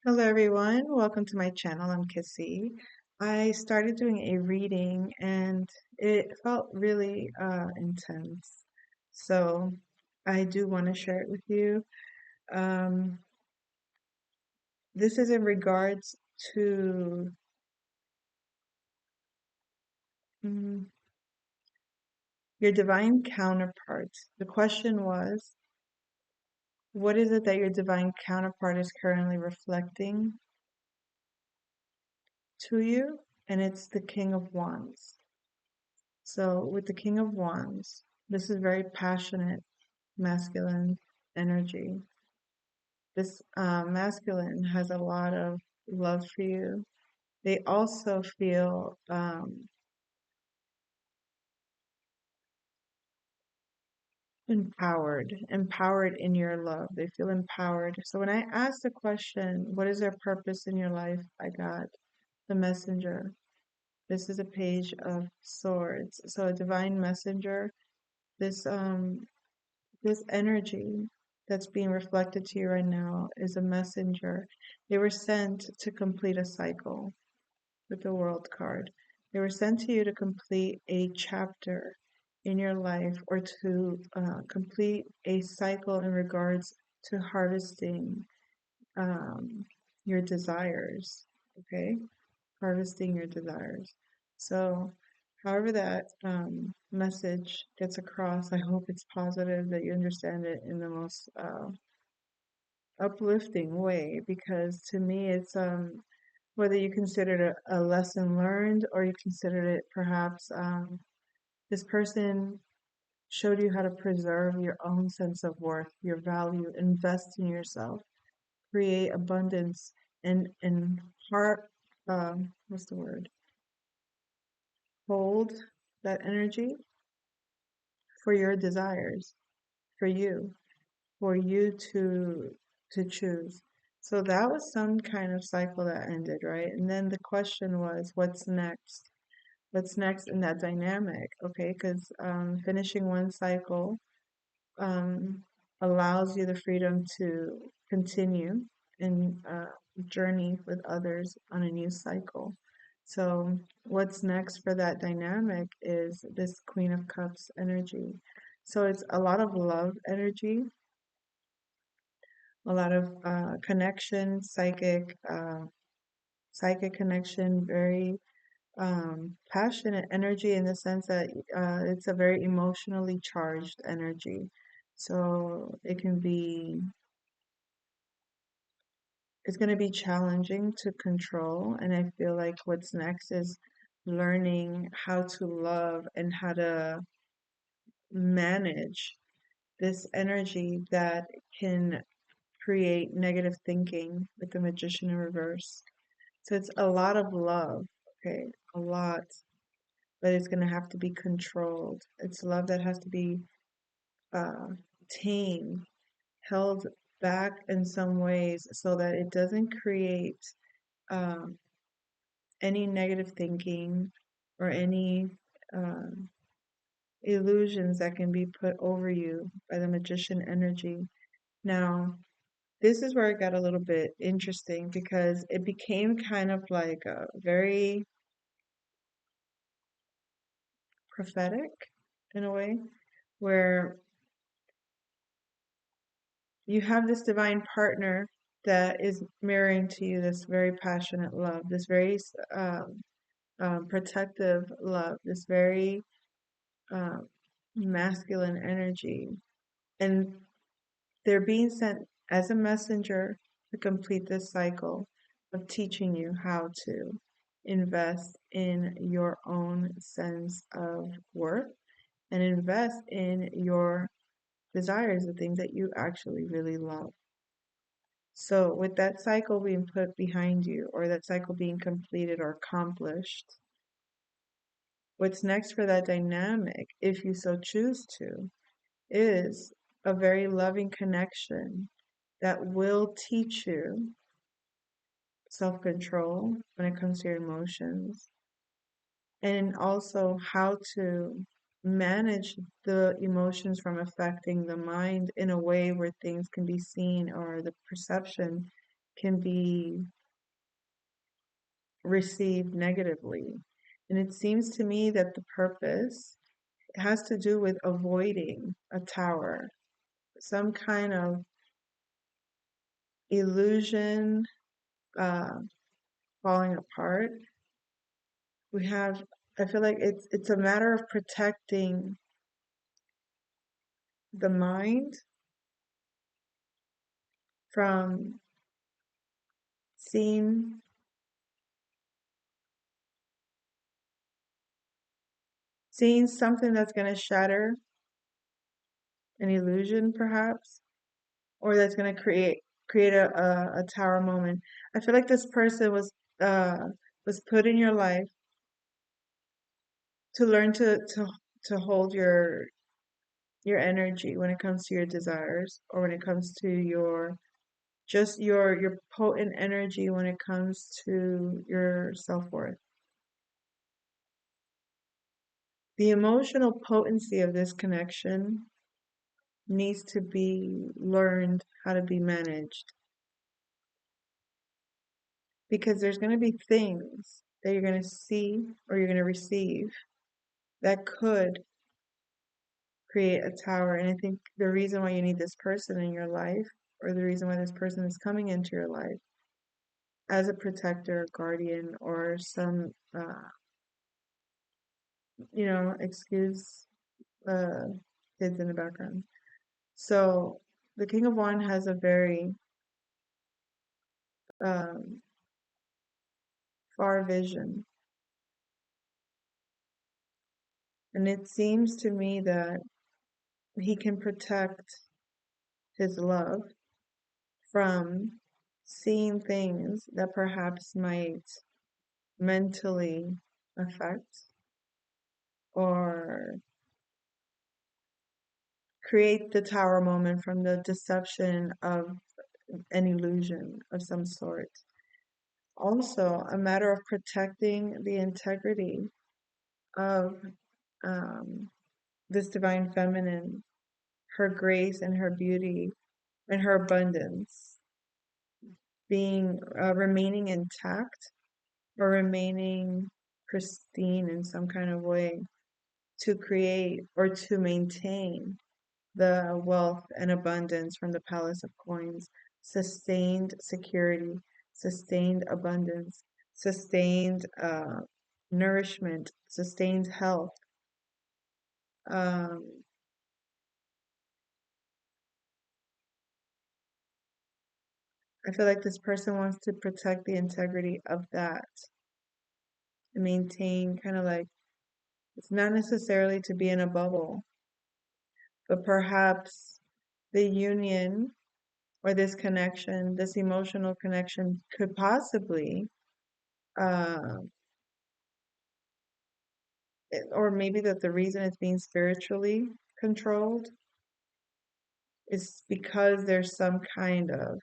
Hello everyone, welcome to my channel. I'm Kissy. I started doing a reading and it felt really intense. So I do want to share it with you. Um, this is in regards to mm, your divine counterpart. The question was, what is it that your divine counterpart is currently reflecting to you? And it's the King of Wands. So with the King of Wands, this is very passionate masculine energy. This masculine has a lot of love for you. They also feel empowered in your love. They feel empowered. So when I asked the question, what is their purpose in your life? I got the messenger. This is a page of swords. So a divine messenger. This This energy that's being reflected to you right now is a messenger. They were sent to complete a cycle with the World card. They were sent to you to complete a chapter in your life or to complete a cycle in regards to harvesting um, your desires. Okay? Harvesting your desires. So, however that message gets across, I hope it's positive, that you understand it in the most uplifting way, because to me, it's whether you consider it a lesson learned or you consider it perhaps this person showed you how to preserve your own sense of worth, your value, invest in yourself, create abundance, and heart. What's the word? Hold that energy for your desires, for you to choose. So that was some kind of cycle that ended, right? And then the question was, what's next? What's next in that dynamic? Okay, because finishing one cycle um, allows you the freedom to continue and journey with others on a new cycle. So, what's next for that dynamic is this Queen of Cups energy. So, it's a lot of love energy, a lot of connection, psychic connection, very passionate energy in the sense that it's a very emotionally charged energy. So it can be, it's going to be challenging to control. And I feel like what's next is learning how to love and how to manage this energy that can create negative thinking with the magician in reverse. So it's a lot of love, okay? A lot, but it's going to have to be controlled. It's love that has to be uh, tamed, held back in some ways so that it doesn't create um, any negative thinking or any uh, illusions that can be put over you by the magician energy. Now, this is where it got a little bit interesting because it became kind of like a very prophetic in a way, where you have this divine partner that is mirroring to you this very passionate love, this very protective love, this very um, masculine energy. And they're being sent as a messenger to complete this cycle of teaching you how to invest in your own sense of worth and invest in your desires, the things that you actually really love. So, with that cycle being put behind you, or that cycle being completed or accomplished, what's next for that dynamic, if you so choose to, is a very loving connection that will teach you self control when it comes to your emotions, and also how to manage the emotions from affecting the mind in a way where things can be seen or the perception can be received negatively. And it seems to me that the purpose has to do with avoiding a tower, some kind of illusion uh, falling apart. We have, I feel like it's a matter of protecting the mind from seeing seeing something that's going to shatter an illusion, perhaps, or that's going to create a tower moment. I feel like this person uh was put in your life to learn to hold your energy when it comes to your desires, or when it comes to your just your potent energy when it comes to your self-worth. The emotional potency of this connection needs to be learned how to be managed, because there's going to be things that you're going to see or you're going to receive that could create a tower. And I think the reason why you need this person in your life, or the reason why this person is coming into your life as a protector, guardian, or some, excuse uh, kids in the background. So the King of Wand has a very um, far vision. And it seems to me that he can protect his love from seeing things that perhaps might mentally affect or create the tower moment from the deception of an illusion of some sort. Also, a matter of protecting the integrity of um, this divine feminine, her grace and her beauty and her abundance being remaining intact, or remaining pristine in some kind of way, to create or to maintain the wealth and abundance from the Palace of Coins, sustained security, sustained abundance, sustained nourishment, sustained health. Um, I feel like this person wants to protect the integrity of that and maintain, kind of like, it's not necessarily to be in a bubble, but perhaps the union or this connection, this emotional connection, could possibly, uh, or maybe that the reason it's being spiritually controlled is because there's some kind of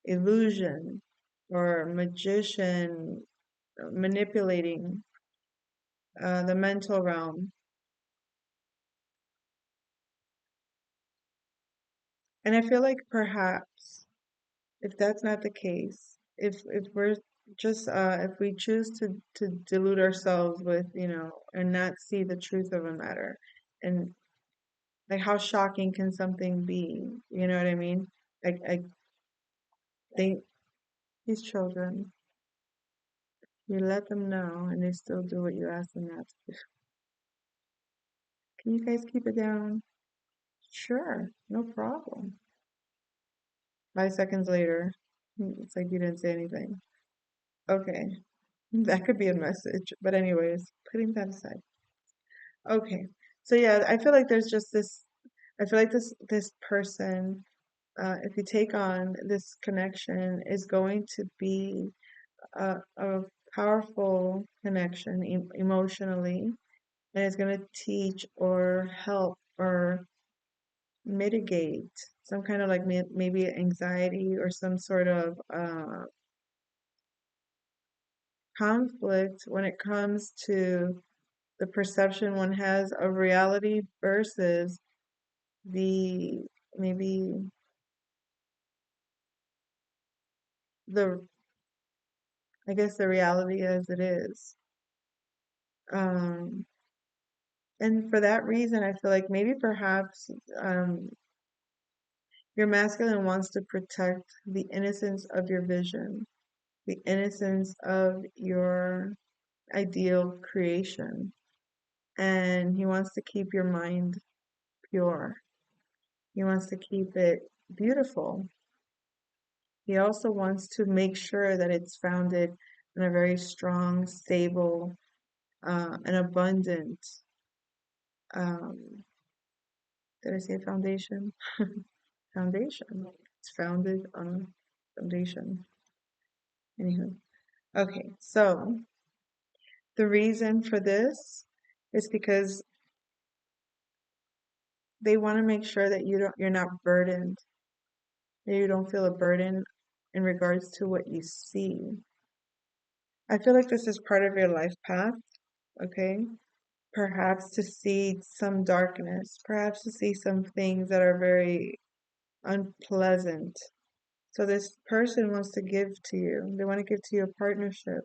illusion or magician manipulating the mental realm. And I feel like perhaps if that's not the case, if we're just if we choose to delude ourselves with, and not see the truth of a matter, and like, how shocking can something be? You know what I mean? I think these children, you let them know and they still do what you ask them not to do. Can you guys keep it down? Sure, no problem. 5 seconds later, it's like you didn't say anything. Okay, that could be a message. But anyways, putting that aside. Okay, so yeah, I feel like there's just this. I feel like this person, if you take on this connection, is going to be a powerful connection emotionally, and it's going to teach or help or mitigate some kind of, like, maybe anxiety or some sort of conflict when it comes to the perception one has of reality versus the maybe the, I guess, the reality as it is. Um, and for that reason, I feel like maybe perhaps your masculine wants to protect the innocence of your vision, the innocence of your ideal creation. And he wants to keep your mind pure. He wants to keep it beautiful. He also wants to make sure that it's founded in a very strong, stable, and abundant, um, did I say foundation? Foundation. It's founded on a foundation. Anywho. Okay, so the reason for this is because they want to make sure that you're not burdened, that you don't feel a burden in regards to what you see. I feel like this is part of your life path, okay? Perhaps to see some darkness, perhaps to see some things that are very unpleasant. So this person wants to give to you. They want to give to you a partnership.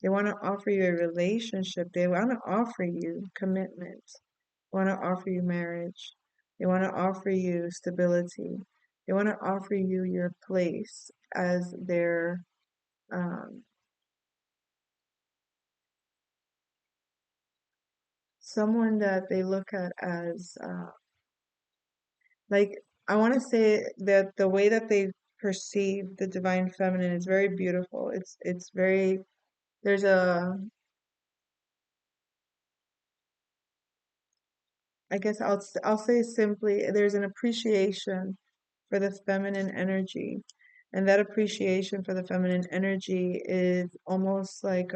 They want to offer you a relationship. They want to offer you commitment. They want to offer you marriage. They want to offer you stability. They want to offer you your place as their um, someone that they look at as like I want to say that the way that they perceive the divine feminine is very beautiful. It's very there's a I guess I'll say simply there's an appreciation for the feminine energy. And that appreciation for the feminine energy is almost like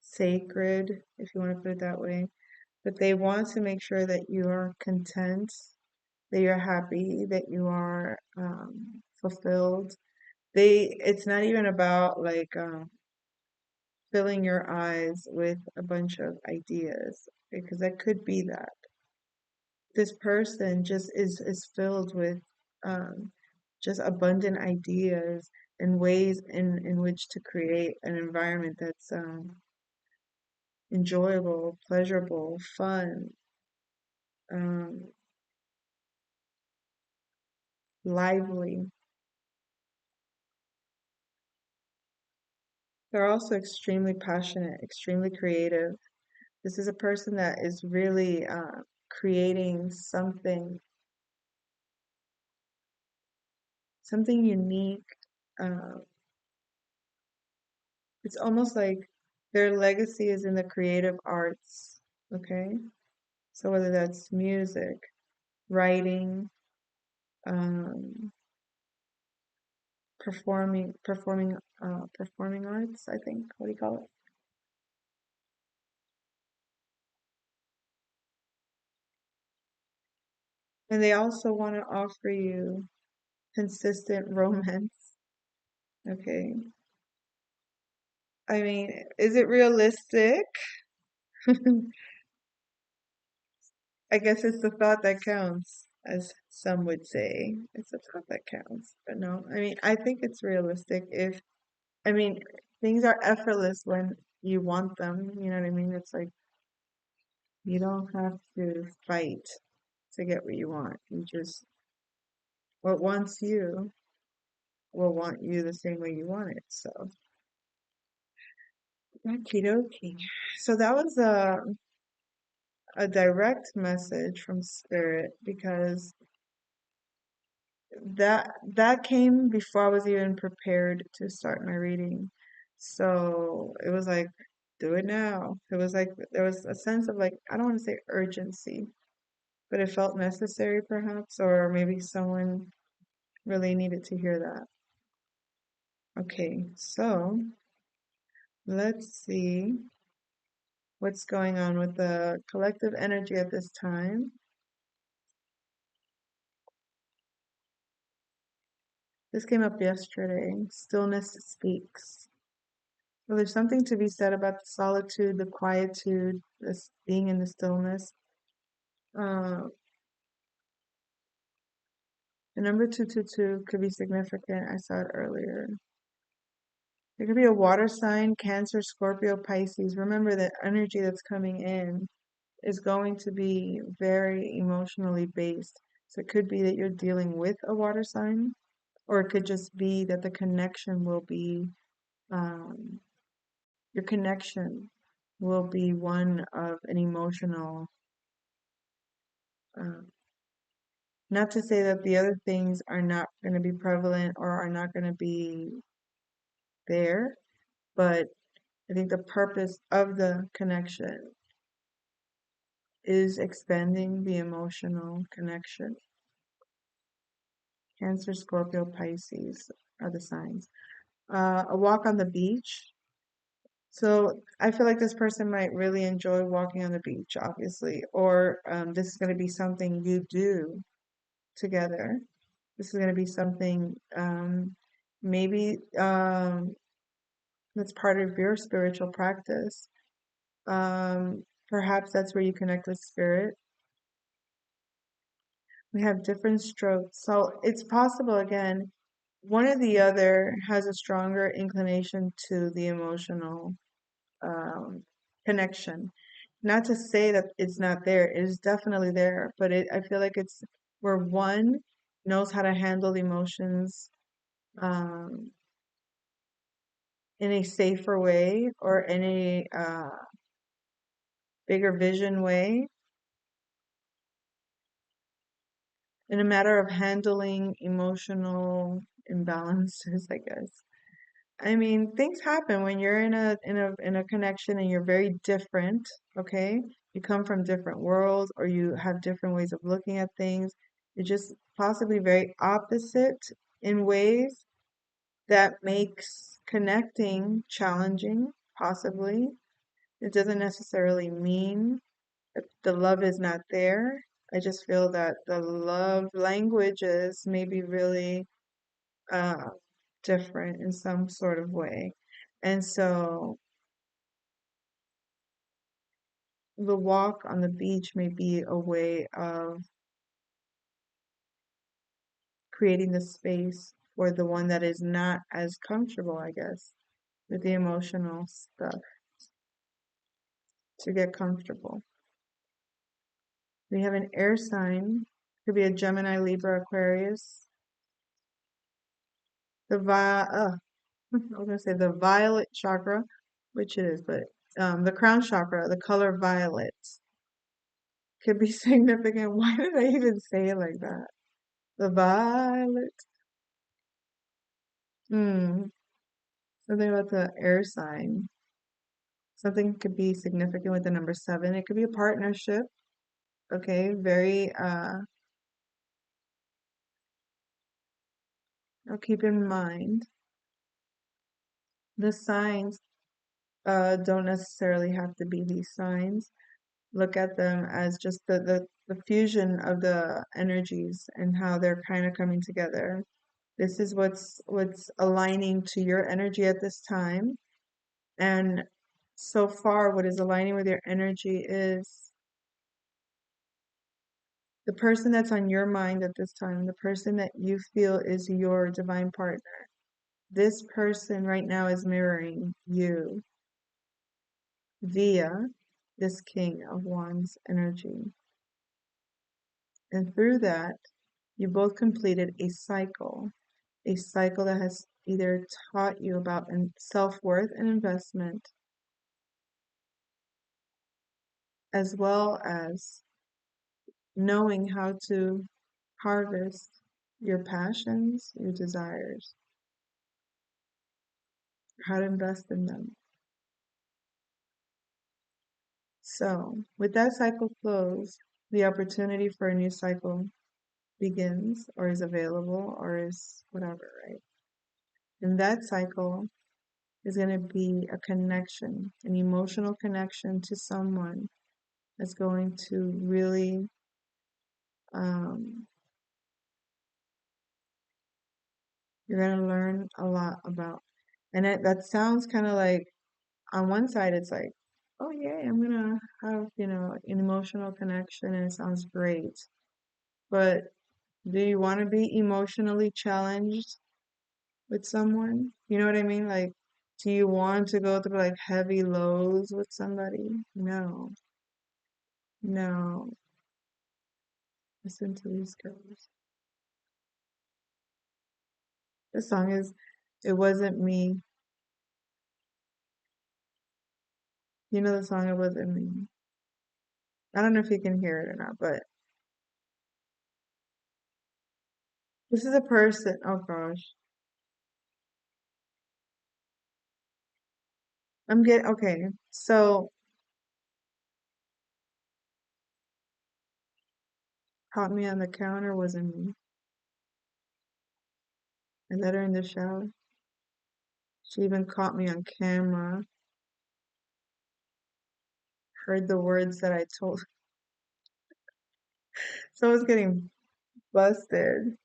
sacred, if you want to put it that way. But they want to make sure that you are content, that you're happy, that you are fulfilled. It's not even about like filling your eyes with a bunch of ideas, because that could be that. This person just is filled with um, just abundant ideas and ways in which to create an environment that's enjoyable, pleasurable, fun, um, lively. They're also extremely passionate, extremely creative. This is a person that is really creating something unique. Uh, it's almost like their legacy is in the creative arts. Okay, so whether that's music, writing, um, performing arts, I think. What do you call it? And they also want to offer you consistent romance. Okay. I mean, is it realistic? I guess it's the thought that counts, as some would say. It's the thought that counts. But no, I mean, I think it's realistic if, I mean, things are effortless when you want them. You know what I mean? It's like you don't have to fight to get what you want. You just, what wants you will want you the same way you want it. So, okie dokie. So that was a direct message from Spirit because that came before I was even prepared to start my reading. So it was like, do it now. It was like there was a sense of like, I don't want to say urgency, but it felt necessary perhaps, or maybe someone really needed to hear that. Okay, so let's see what's going on with the collective energy at this time. This came up yesterday. Stillness speaks. Well, there's something to be said about the solitude, the quietude, this being in the stillness. Uh, The number 222 could be significant. I saw it earlier. It could be a water sign, Cancer, Scorpio, Pisces. Remember the energy that's coming in is going to be very emotionally based. So it could be that you're dealing with a water sign, or it could just be that the connection will be, um, your connection will be one of an emotional, uh, not to say that the other things are not going to be prevalent or are not going to be there, but I think the purpose of the connection is expanding the emotional connection. Cancer, Scorpio, Pisces are the signs. A walk on the beach. So I feel like this person might really enjoy walking on the beach, obviously, or this is going to be something you do together. This is going to be something maybe that's part of your spiritual practice. Perhaps that's where you connect with spirit. We have different strokes. So it's possible, again, one or the other has a stronger inclination to the emotional um, connection. Not to say that it's not there, it is definitely there, but I feel like it's where one knows how to handle emotions um, in a safer way or in a bigger vision way, in a matter of handling emotional imbalances, I guess. I mean, things happen when you're in a connection and you're very different, okay? You come from different worlds or you have different ways of looking at things. You're just possibly very opposite in ways that makes connecting challenging, possibly. It doesn't necessarily mean that the love is not there. I just feel that the love languages may be really uh, different in some sort of way. And so the walk on the beach may be a way of creating the space for the one that is not as comfortable, I guess, with the emotional stuff to get comfortable. We have an air sign, could be a Gemini, Libra, Aquarius. I was gonna say the violet chakra, which it is, but the crown chakra, the color violet, could be significant. Why did I even say it like that? The violet. Hmm. Something about the air sign. Something could be significant with the number 7. It could be a partnership. Okay, very I'll keep in mind the signs don't necessarily have to be these signs. Look at them as just the fusion of the energies and how they're kind of coming together. This is what's aligning to your energy at this time. And so far, what is aligning with your energy is the person that's on your mind at this time, the person that you feel is your divine partner. This person right now is mirroring you via this King of Wands energy. And through that, you both completed a cycle that has either taught you about self-worth and investment, as well as knowing how to harvest your passions, your desires, how to invest in them. So, with that cycle closed, the opportunity for a new cycle begins or is available or is whatever, right? And that cycle is going to be a connection, an emotional connection to someone that's going to really um, you're going to learn a lot about. And that sounds kind of like, on one side, it's like, oh, yeah, I'm going to have, an emotional connection and it sounds great. But Do you want to be emotionally challenged with someone? You know what I mean? Like, do you want to go through like heavy lows with somebody? No, no. Listen to these girls. This song is It Wasn't Me. You know the song It Wasn't Me. I don't know if you can hear it or not, but this is a person. Oh gosh. I'm getting okay. So caught me on the counter wasn't me. I let her in the shower. She even caught me on camera. Heard the words that I told. Someone's getting busted.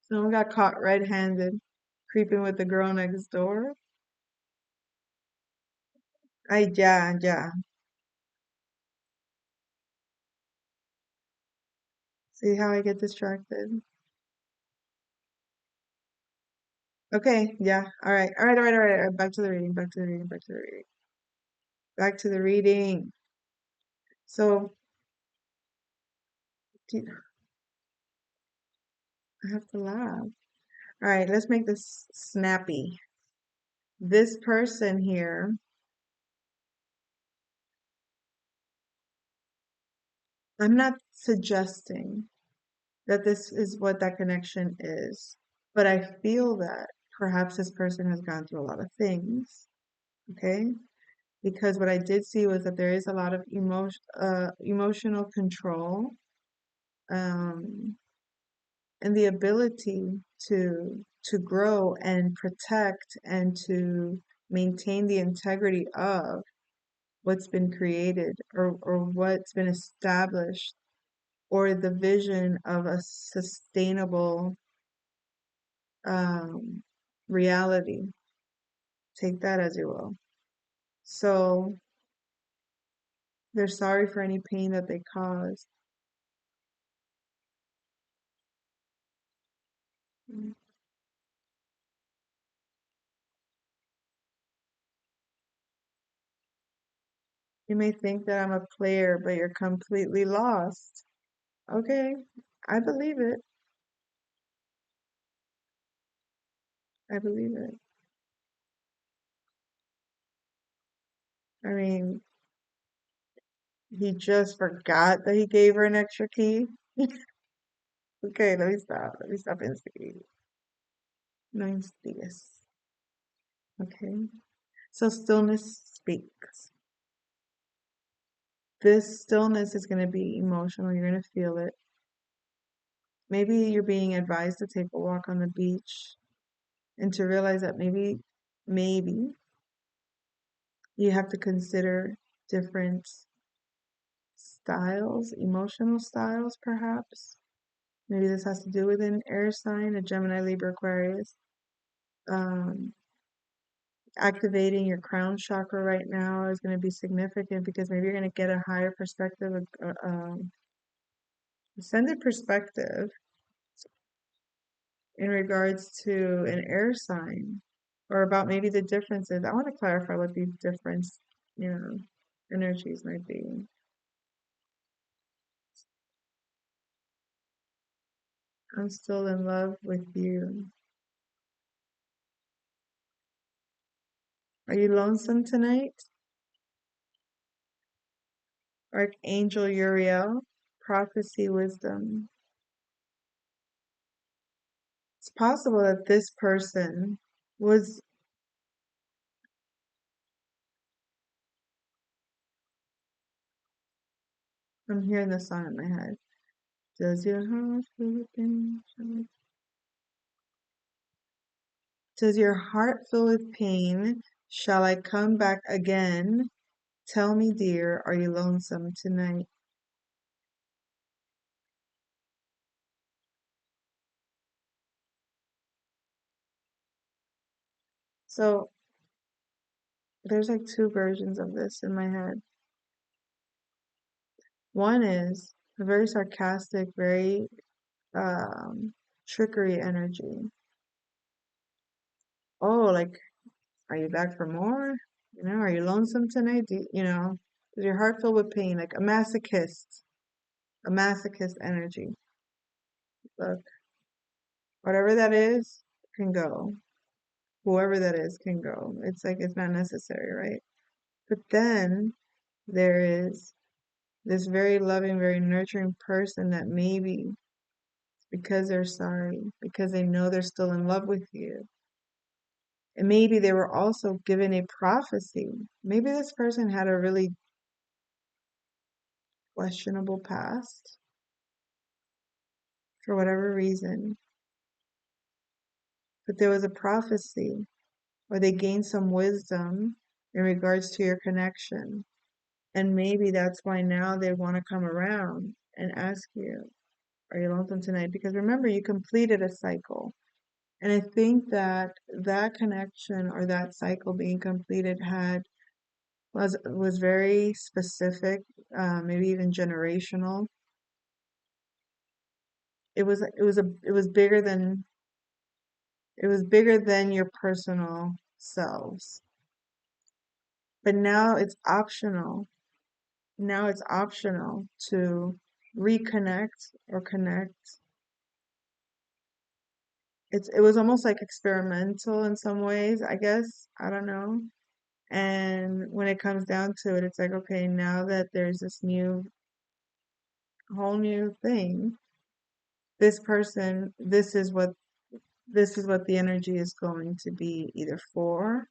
Someone got caught red-handed, creeping with the girl next door. Ay, ya, ya. See how I get distracted? Okay, yeah. All right. All right, all right, all right. All right. Back to the reading, back to the reading, back to the reading. Back to the reading. So, I have to laugh. All right, let's make this snappy. This person here, I'm not suggesting that this is what that connection is, but I feel that perhaps this person has gone through a lot of things, okay? Because what I did see was that there is a lot of emotional control, um, and the ability to grow and protect and to maintain the integrity of what's been created or what's been established or the vision of a sustainable um, reality. Take that as you will. So they're sorry for any pain that they caused. You may think that I'm a player, but you're completely lost. Okay, I believe it. I believe it. I mean, he just forgot that he gave her an extra key. Okay, let me stop. Let me stop instigating. No instigas. Okay. So stillness speaks. This stillness is going to be emotional. You're going to feel it. Maybe you're being advised to take a walk on the beach and to realize that maybe you have to consider different styles, emotional styles, perhaps. Maybe this has to do with an air sign, a Gemini, Libra, Aquarius. Um, Activating your crown chakra right now is going to be significant because maybe you're going to get a higher perspective, ascended perspective in regards to an air sign or about maybe the differences. I want to clarify what these difference, you know, energies might be. I'm still in love with you. Are you lonesome tonight? Archangel Uriel, prophecy wisdom. It's possible that this person was, I'm hearing the song in my head. Does your heart feel with pain? Does your heart fill with pain? Shall I come back again? Tell me, dear, are you lonesome tonight? So there's like two versions of this in my head. One is a very sarcastic, very um, trickery energy. Oh, like, are you back for more? Are you lonesome tonight? Is your heart filled with pain? Like a masochist energy. Look, whatever that is can go. Whoever that is can go. It's like it's not necessary, right? But then there is this very loving, very nurturing person that maybe because they're sorry, because they know they're still in love with you. And maybe they were also given a prophecy. Maybe this person had a really questionable past for whatever reason, but there was a prophecy, or they gained some wisdom in regards to your connection. And maybe that's why now they want to come around and ask you, are you lonesome tonight? Because remember, you completed a cycle. And I think that that connection or that cycle being completed was very specific, maybe even generational. It was bigger than your personal selves. But now it's optional. Now it's optional to reconnect or connect. It was almost like experimental in some ways, I guess. I don't know. And when it comes down to it, it's like, okay, now that there's this whole new thing, this person, this is what the energy is going to be either for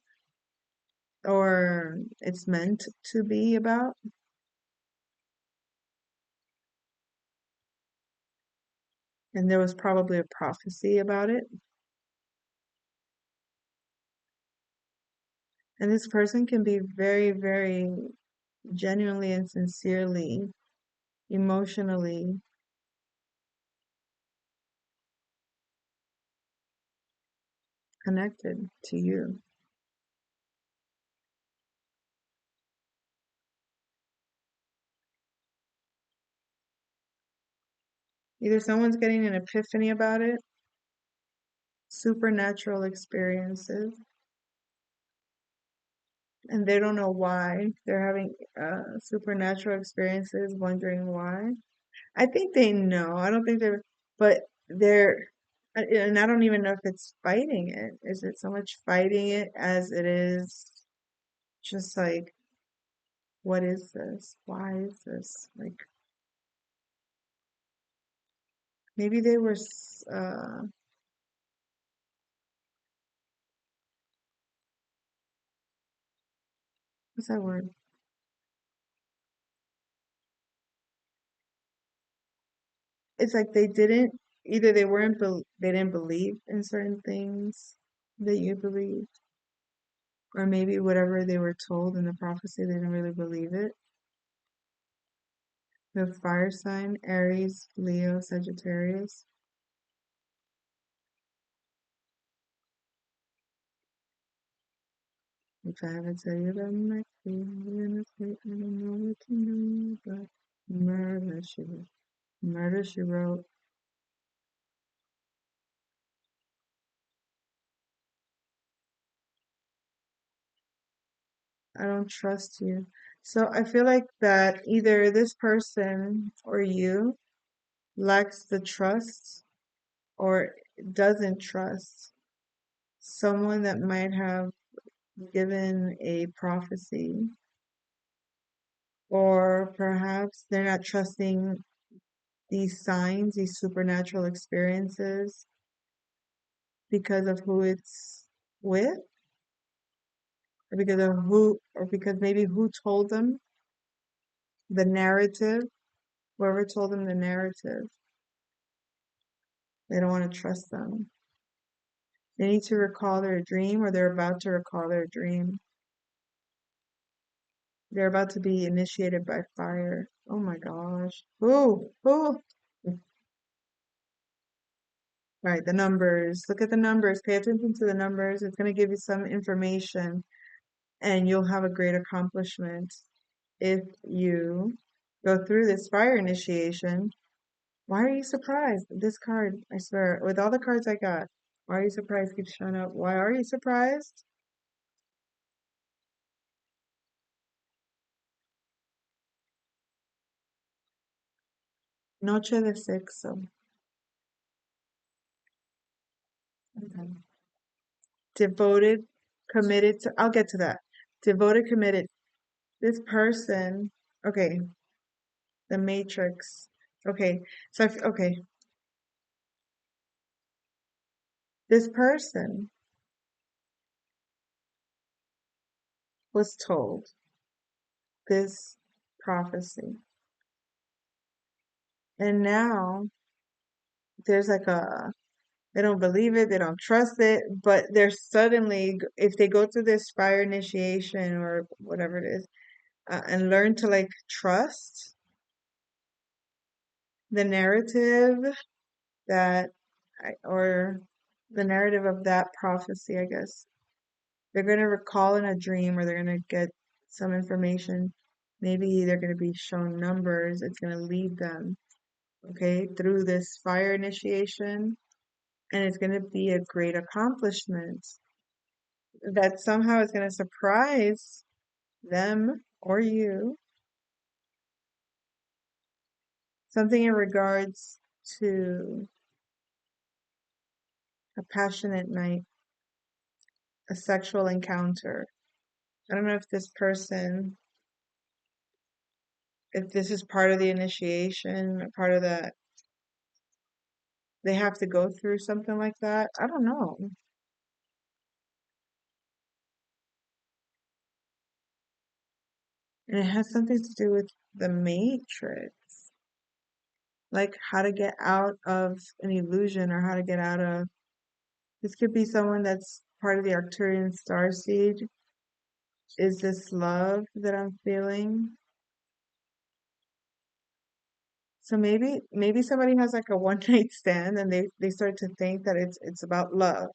or it's meant to be about. And there was probably a prophecy about it. And this person can be very, very genuinely and sincerely, emotionally connected to you. Either someone's getting an epiphany about it, supernatural experiences, and they don't know why they're having supernatural experiences, wondering why. I think they know. I don't think but they're, and I don't even know if it's fighting it. Is it so much fighting it as it is just like, what is this? Why is this? Like, maybe they were, what's that word? It's like either they didn't believe in certain things that you believe, or maybe whatever they were told in the prophecy, they didn't really believe it. The fire sign, Aries, Leo, Sagittarius. If I ever tell you about my feelings, I don't know what to know, but murder, she wrote. Murder, she wrote. I don't trust you. So I feel like that either this person or you lacks the trust or doesn't trust someone that might have given a prophecy, or perhaps they're not trusting these signs, these supernatural experiences because of who it's with, or because maybe who told them the narrative, whoever told them the narrative, they don't want to trust them. They need to recall their dream, or they're about to recall their dream. They're about to be initiated by fire. Oh my gosh. Ooh, ooh. Right, the numbers. Look at the numbers. Pay attention to the numbers. It's going to give you some information, and you'll have a great accomplishment if you go through this fire initiation. Why are you surprised? This card, I swear, with all the cards I got, why are you surprised keeps showing up. Why are you surprised? Noche de sexo. Okay. Devoted, committed to, I'll get to that. Devoted, committed. This person, okay, the Matrix. Okay, so okay, this person was told this prophecy, and now there's like a, they don't believe it, they don't trust it, but they're suddenly, if they go through this fire initiation or whatever it is, and learn to like trust the narrative that, or the narrative of that prophecy, I guess. They're going to recall in a dream, or they're going to get some information. Maybe they're going to be shown numbers. It's going to lead them, okay, through this fire initiation. And it's going to be a great accomplishment that somehow is going to surprise them or you. Something in regards to a passionate night, a sexual encounter. I don't know if this person, if this is part of the initiation, part of that, they have to go through something like that. I don't know. And it has something to do with the matrix, like how to get out of an illusion, or how to get out of, this could be someone that's part of the Arcturian star seed. Is this love that I'm feeling? So maybe somebody has like a one night stand, and they start to think that it's about love.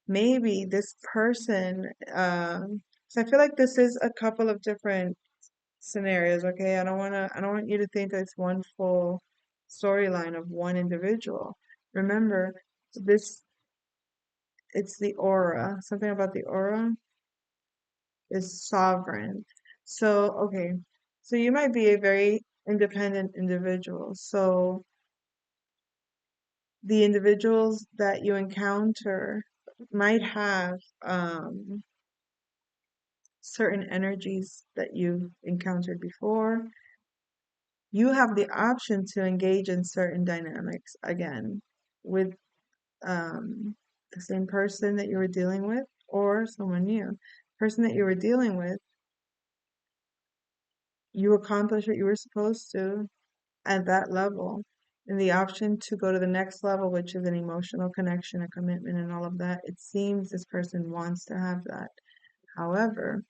Maybe this person, so I feel like this is a couple of different scenarios, okay? I don't want you to think that it's one full storyline of one individual. Remember, this, it's the aura. Something about the aura is sovereign. So, okay. So you might be a very independent individual. So the individuals that you encounter might have certain energies that you've encountered before. You have the option to engage in certain dynamics again with the same person that you were dealing with, or someone new. Person that you were dealing with, you accomplished what you were supposed to at that level. And the option to go to the next level, which is an emotional connection, a commitment, and all of that, it seems this person wants to have that. However,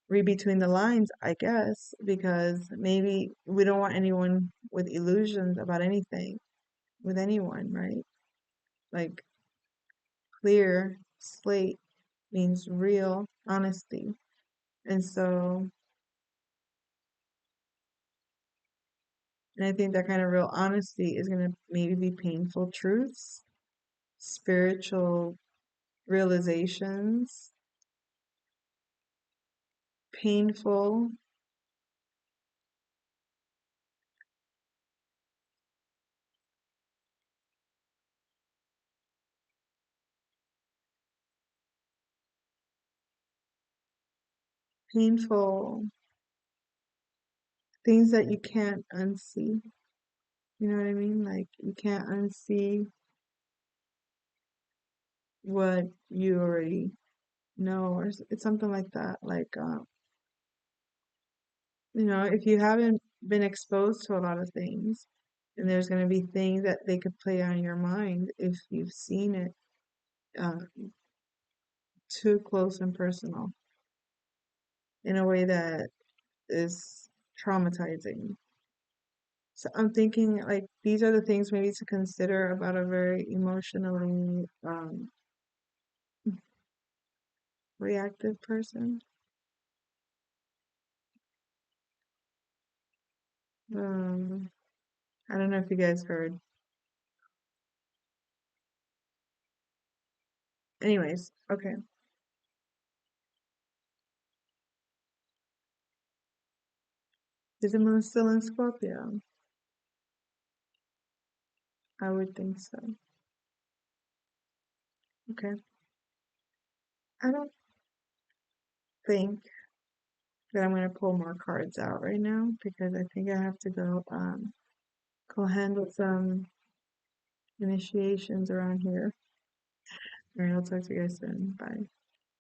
read between the lines, I guess, because maybe we don't want anyone with illusions about anything with anyone, right? Like, clear slate means real honesty. And so, and I think that kind of real honesty is going to maybe be painful truths, spiritual realizations, painful, painful things that you can't unsee. You know what I mean? Like, you can't unsee what you already know, or it's something like that. Like, if you haven't been exposed to a lot of things, and there's going to be things that they could play on your mind if you've seen it uh, too close and personal in a way that is traumatizing. So I'm thinking like these are the things maybe to consider about a very emotionally reactive person. Um, I don't know if you guys heard. Anyways, okay. Is the moon still in Scorpio? I would think so. Okay. I don't think that I'm gonna pull more cards out right now because I think I have to go handle some initiations around here. All right, I'll talk to you guys soon. Bye.